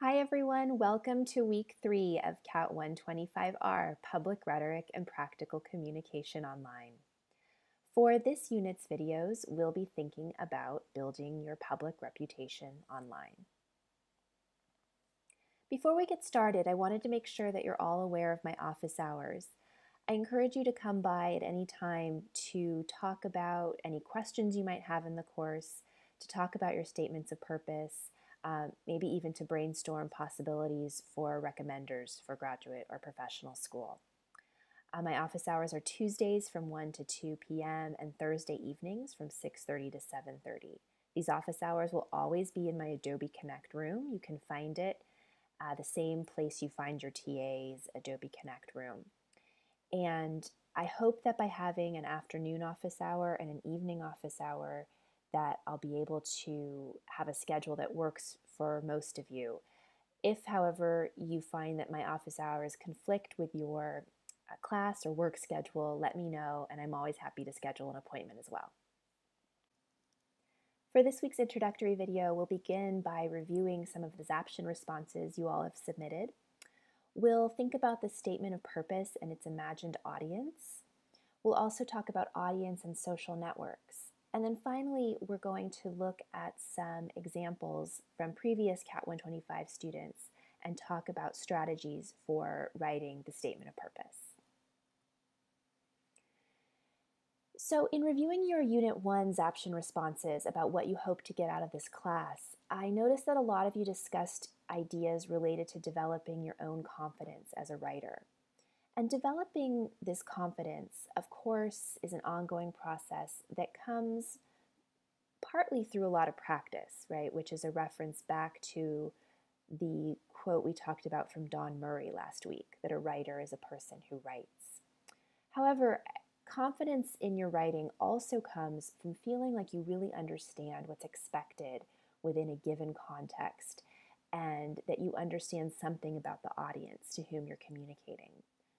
Hi everyone, welcome to week 3 of CAT125R, Public Rhetoric and Practical Communication Online. For this unit's videos, we'll be thinking about building your public reputation online. Before we get started, I wanted to make sure that you're all aware of my office hours. I encourage you to come by at any time to talk about any questions you might have in the course, to talk about your statements of purpose, maybe even to brainstorm possibilities for recommenders for graduate or professional school. My office hours are Tuesdays from 1 to 2 p.m. and Thursday evenings from 6:30 to 7:30. These office hours will always be in my Adobe Connect room. You can find it the same place you find your TA's Adobe Connect room. And I hope that by having an afternoon office hour and an evening office hour, that I'll be able to have a schedule that works for most of you. If, however, you find that my office hours conflict with your class or work schedule, let me know, and I'm always happy to schedule an appointment as well. For this week's introductory video, we'll begin by reviewing some of the Zaption responses you all have submitted. We'll think about the statement of purpose and its imagined audience. We'll also talk about audience and social networks. And then finally, we're going to look at some examples from previous CAT125 students and talk about strategies for writing the statement of purpose. So in reviewing your Unit 1 Zaption responses about what you hope to get out of this class, I noticed that a lot of you discussed ideas related to developing your own confidence as a writer. And developing this confidence, of course, is an ongoing process that comes partly through a lot of practice, right? Which is a reference back to the quote we talked about from Don Murray last week, that a writer is a person who writes. However, confidence in your writing also comes from feeling like you really understand what's expected within a given context and that you understand something about the audience to whom you're communicating.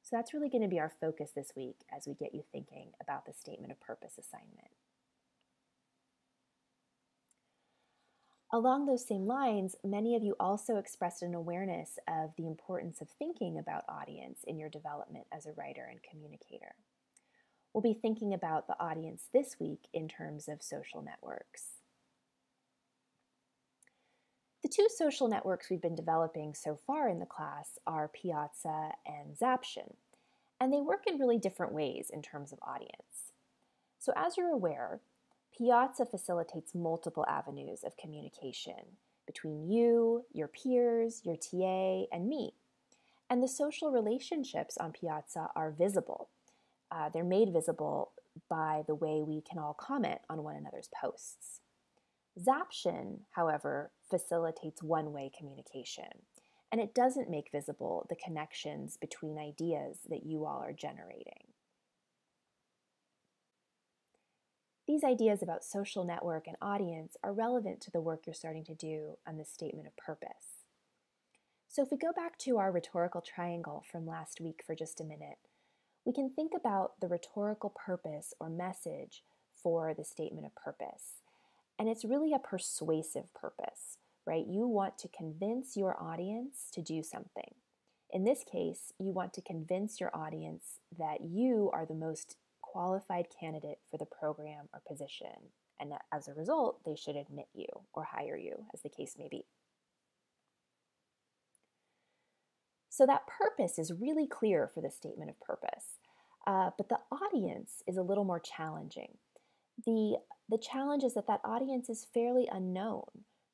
So that's really going to be our focus this week as we get you thinking about the statement of purpose assignment. Along those same lines, many of you also expressed an awareness of the importance of thinking about audience in your development as a writer and communicator. We'll be thinking about the audience this week in terms of social networks. The two social networks we've been developing so far in the class are Piazza and Zaption, and they work in really different ways in terms of audience. So as you're aware, Piazza facilitates multiple avenues of communication between you, your peers, your TA, and me. And the social relationships on Piazza are visible. They're made visible by the way we can all comment on one another's posts. Zaption, however, facilitates one-way communication, and it doesn't make visible the connections between ideas that you all are generating. These ideas about social network and audience are relevant to the work you're starting to do on the statement of purpose. So if we go back to our rhetorical triangle from last week for just a minute, we can think about the rhetorical purpose or message for the statement of purpose. And it's really a persuasive purpose, right? You want to convince your audience to do something. In this case, you want to convince your audience that you are the most qualified candidate for the program or position, and that as a result, they should admit you or hire you, as the case may be. So that purpose is really clear for the statement of purpose, but the audience is a little more challenging. The challenge is that audience is fairly unknown,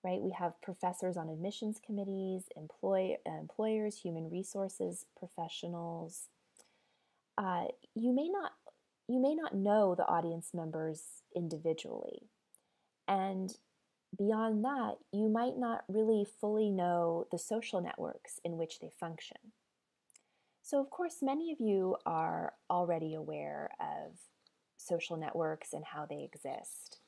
right? We have professors on admissions committees, employers, human resources professionals. You may not know the audience members individually. And beyond that, you might not really fully know the social networks in which they function. So of course, many of you are already aware of social networks and how they exist.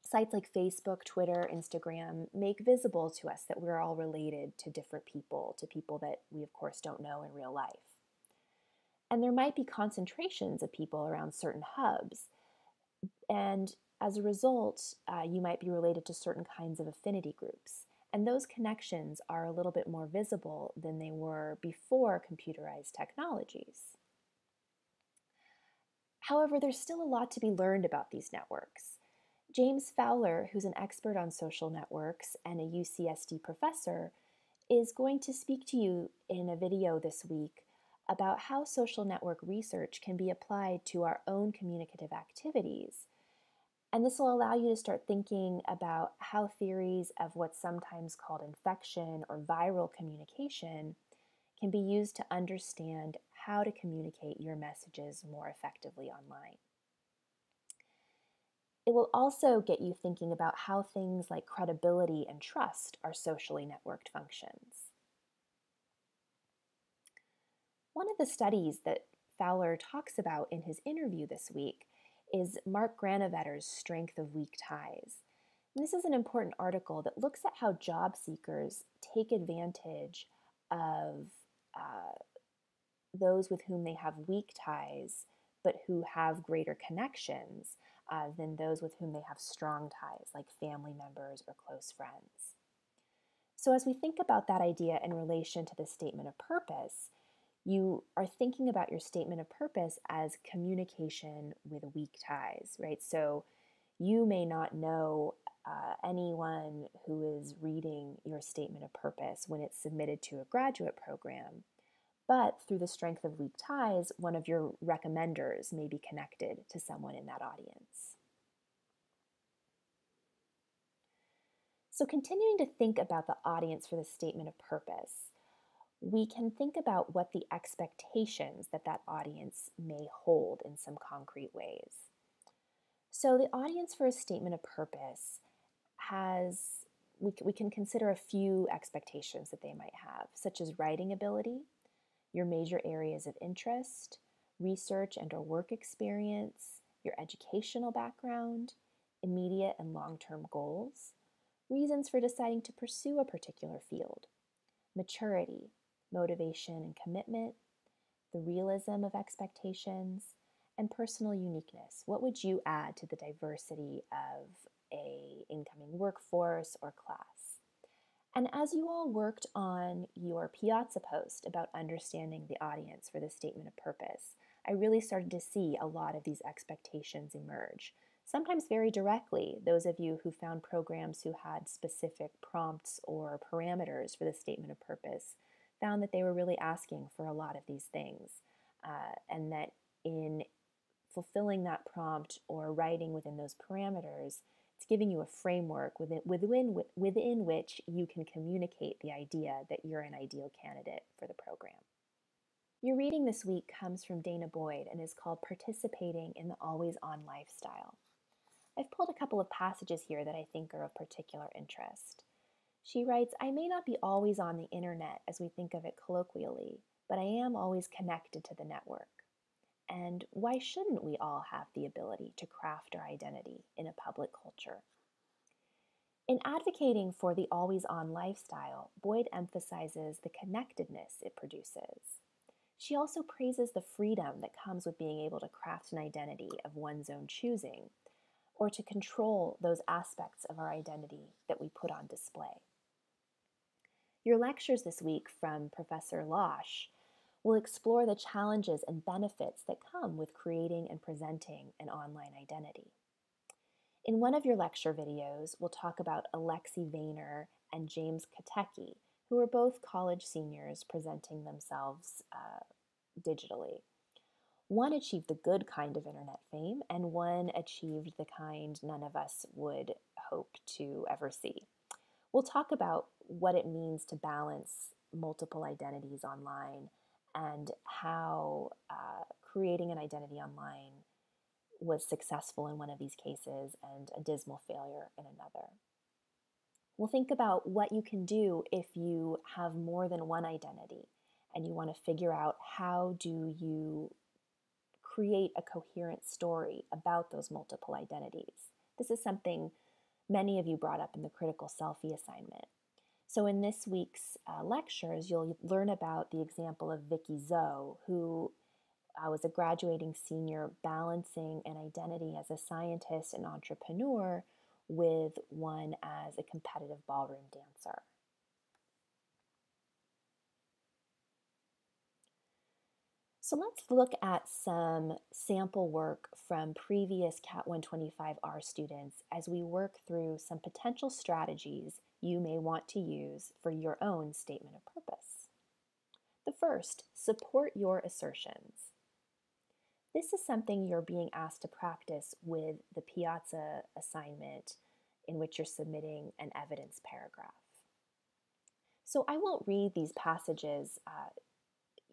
Sites like Facebook, Twitter, Instagram make visible to us that we're all related to different people, to people that we of course don't know in real life. And there might be concentrations of people around certain hubs. And as a result, you might be related to certain kinds of affinity groups. And those connections are a little bit more visible than they were before computerized technologies. However, there's still a lot to be learned about these networks. James Fowler, who's an expert on social networks and a UCSD professor, is going to speak to you in a video this week about how social network research can be applied to our own communicative activities. And this will allow you to start thinking about how theories of what's sometimes called infection or viral communication can be used to understand how to communicate your messages more effectively online. It will also get you thinking about how things like credibility and trust are socially networked functions. One of the studies that Fowler talks about in his interview this week is Mark Granovetter's Strength of Weak Ties. And this is an important article that looks at how job seekers take advantage of those with whom they have weak ties, but who have greater connections than those with whom they have strong ties, like family members or close friends. So as we think about that idea in relation to the statement of purpose, you are thinking about your statement of purpose as communication with weak ties, right? So you may not know anyone who is reading your statement of purpose when it's submitted to a graduate program, but through the strength of weak ties, one of your recommenders may be connected to someone in that audience. So continuing to think about the audience for the statement of purpose, we can think about what the expectations that that audience may hold in some concrete ways. So the audience for a statement of purpose we can consider a few expectations that they might have, such as writing ability, your major areas of interest, research and or work experience, your educational background, immediate and long-term goals, reasons for deciding to pursue a particular field, maturity, motivation and commitment, the realism of expectations, and personal uniqueness. What would you add to the diversity of an incoming workforce or class? And as you all worked on your Piazza post about understanding the audience for the statement of purpose, I really started to see a lot of these expectations emerge. Sometimes very directly, those of you who found programs who had specific prompts or parameters for the statement of purpose found that they were really asking for a lot of these things, and that in fulfilling that prompt or writing within those parameters, it's giving you a framework within which you can communicate the idea that you're an ideal candidate for the program. Your reading this week comes from Dana Boyd and is called Participating in the Always-On Lifestyle. I've pulled a couple of passages here that I think are of particular interest. She writes, "I may not be always on the internet as we think of it colloquially, but I am always connected to the network. And why shouldn't we all have the ability to craft our identity in a public culture?" In advocating for the always-on lifestyle, Boyd emphasizes the connectedness it produces. She also praises the freedom that comes with being able to craft an identity of one's own choosing, or to control those aspects of our identity that we put on display. Your lectures this week from Professor Losh will explore the challenges and benefits that come with creating and presenting an online identity. In one of your lecture videos, we'll talk about Alexi Vayner and James Katecki, who are both college seniors presenting themselves digitally. One achieved the good kind of internet fame, and one achieved the kind none of us would hope to ever see. We'll talk about what it means to balance multiple identities online and how creating an identity online was successful in one of these cases and a dismal failure in another. We'll think about what you can do if you have more than one identity and you want to figure out how do you create a coherent story about those multiple identities. This is something many of you brought up in the critical selfie assignment. So in this week's lectures, you'll learn about the example of Vicky Zoe, who was a graduating senior balancing an identity as a scientist and entrepreneur with one as a competitive ballroom dancer. So let's look at some sample work from previous CAT125R students as we work through some potential strategies you may want to use for your own statement of purpose. The first, support your assertions. This is something you're being asked to practice with the Piazza assignment in which you're submitting an evidence paragraph. So I won't read these passages.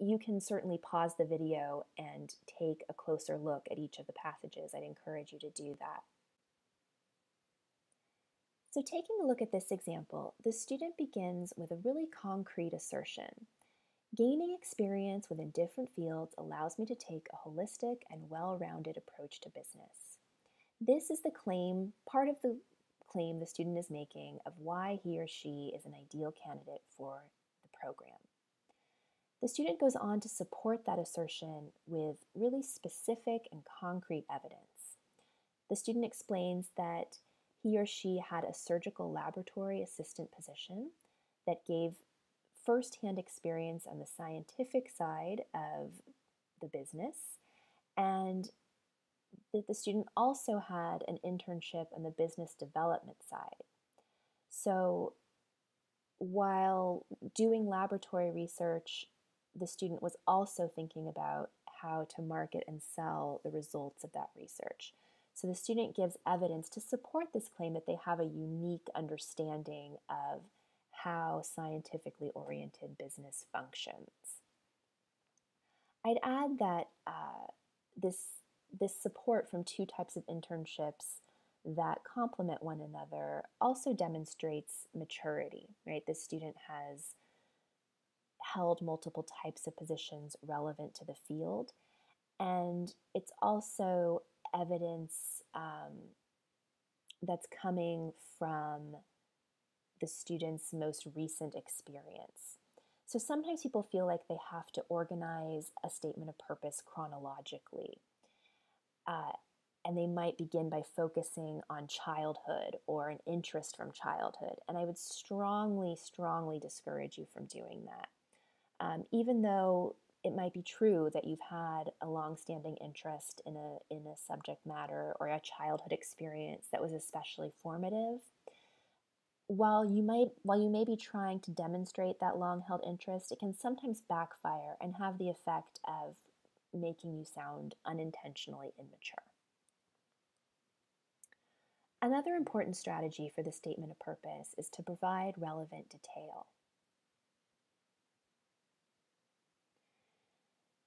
You can certainly pause the video and take a closer look at each of the passages. I'd encourage you to do that. So taking a look at this example, the student begins with a really concrete assertion. Gaining experience within different fields allows me to take a holistic and well-rounded approach to business. This is the claim, part of the claim the student is making of why he or she is an ideal candidate for the program. The student goes on to support that assertion with really specific and concrete evidence. The student explains that he or she had a surgical laboratory assistant position that gave firsthand experience on the scientific side of the business, and that the student also had an internship on the business development side. So while doing laboratory research, the student was also thinking about how to market and sell the results of that research. So the student gives evidence to support this claim that they have a unique understanding of how scientifically oriented business functions. I'd add that this support from two types of internships that complement one another also demonstrates maturity, right? The student has held multiple types of positions relevant to the field, and it's also evidence that's coming from the student's most recent experience. So sometimes people feel like they have to organize a statement of purpose chronologically. And they might begin by focusing on childhood or an interest from childhood. And I would strongly, strongly discourage you from doing that. Even though it might be true that you've had a long-standing interest in a subject matter or a childhood experience that was especially formative, while you may be trying to demonstrate that long-held interest, it can sometimes backfire and have the effect of making you sound unintentionally immature. Another important strategy for the statement of purpose is to provide relevant detail.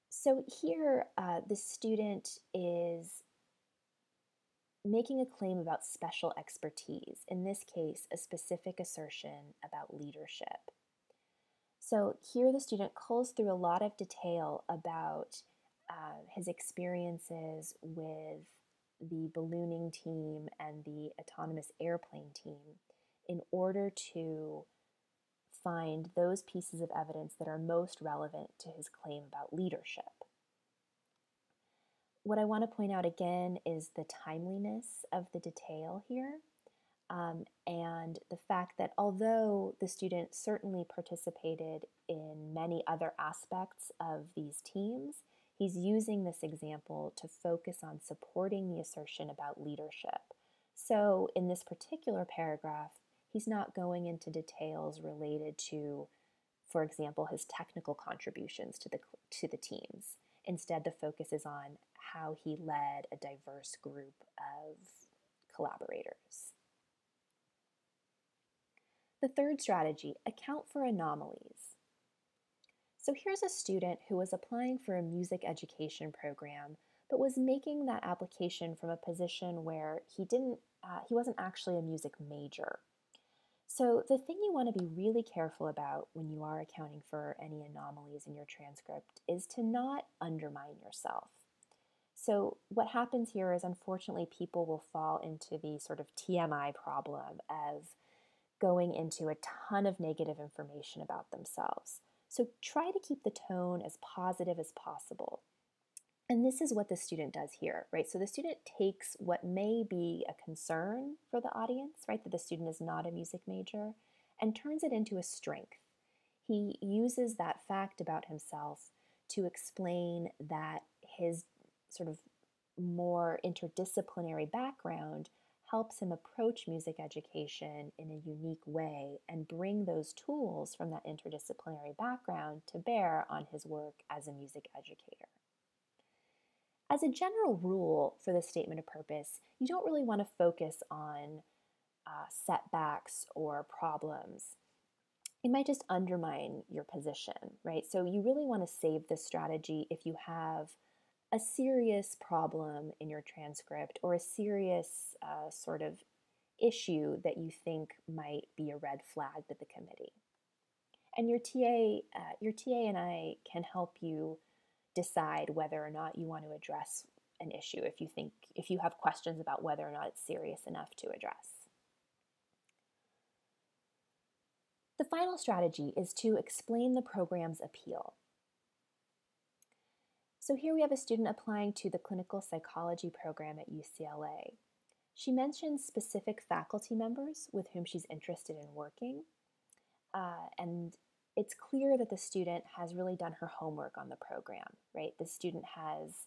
So here, the student is making a claim about special expertise, in this case, a specific assertion about leadership. So here the student culls through a lot of detail about his experiences with the ballooning team and the autonomous airplane team in order to find those pieces of evidence that are most relevant to his claim about leadership. What I want to point out again is the timeliness of the detail here, and the fact that although the student certainly participated in many other aspects of these teams, he's using this example to focus on supporting the assertion about leadership. So in this particular paragraph, he's not going into details related to, for example, his technical contributions to the teams. Instead, the focus is on how he led a diverse group of collaborators. The third strategy, account for anomalies. So here's a student who was applying for a music education program, but was making that application from a position where he wasn't actually a music major. So the thing you want to be really careful about when you are accounting for any anomalies in your transcript is to not undermine yourself. So what happens here is, unfortunately, people will fall into the sort of TMI problem of going into a ton of negative information about themselves. So try to keep the tone as positive as possible. And this is what the student does here, right? So the student takes what may be a concern for the audience, right, that the student is not a music major, and turns it into a strength. He uses that fact about himself to explain that his sort of more interdisciplinary background helps him approach music education in a unique way and bring those tools from that interdisciplinary background to bear on his work as a music educator. As a general rule for the statement of purpose, you don't really want to focus on setbacks or problems. It might just undermine your position, right? So you really want to save this strategy if you have a serious problem in your transcript or a serious sort of issue that you think might be a red flag to the committee. And your TA and I can help you decide whether or not you want to address an issue if you have questions about whether or not it's serious enough to address. The final strategy is to explain the program's appeal. So here we have a student applying to the clinical psychology program at UCLA. She mentions specific faculty members with whom she's interested in working, and it's clear that the student has really done her homework on the program, right? The student has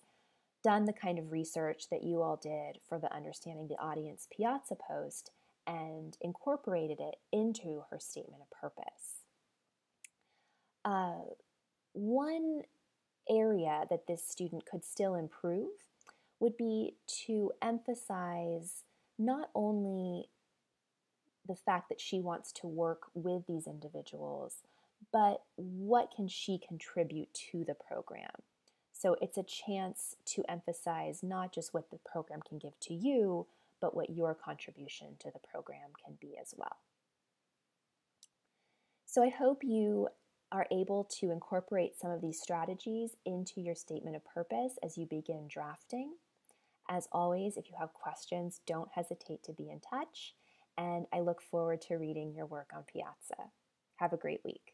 done the kind of research that you all did for the Understanding the Audience Piazza post and incorporated it into her statement of purpose. One area that this student could still improve would be to emphasize not only the fact that she wants to work with these individuals, but what can she contribute to the program? So it's a chance to emphasize not just what the program can give to you, but what your contribution to the program can be as well. So I hope you are able to incorporate some of these strategies into your statement of purpose as you begin drafting. As always, if you have questions, don't hesitate to be in touch, and I look forward to reading your work on Piazza. Have a great week.